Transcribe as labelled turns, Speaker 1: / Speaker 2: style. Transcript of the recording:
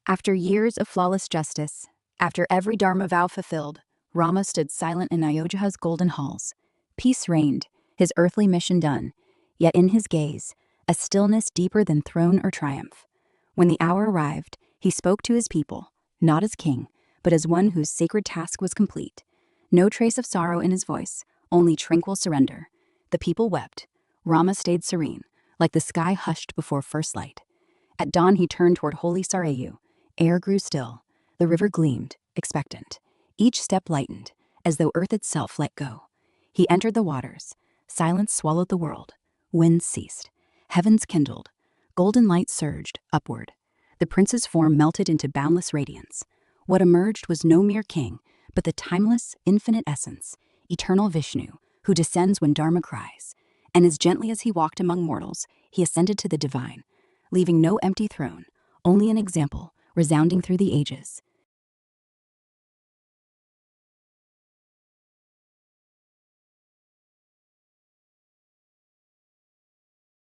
Speaker 1: After years of flawless justice, after every Dharma vow fulfilled, Rama stood silent in Ayodhya's golden halls. Peace reigned, his earthly mission done, yet in his gaze, a stillness deeper than throne or triumph. When the hour arrived, he spoke to his people, not as king, but as one whose sacred task was complete. No trace of sorrow in his voice, only tranquil surrender. The people wept. Rama stayed serene, like the sky hushed before first light. At dawn he turned toward holy Sarayu. Air grew still. The river gleamed, expectant. Each step lightened, as though earth itself let go. He entered the waters. Silence swallowed the world. Winds ceased. Heavens kindled. Golden light surged upward. The prince's form melted into boundless radiance. What emerged was no mere king, but the timeless, infinite essence, eternal Vishnu, who descends when Dharma cries. And as gently as he walked among mortals, he ascended to the divine, leaving no empty throne, only an example, resounding through the ages.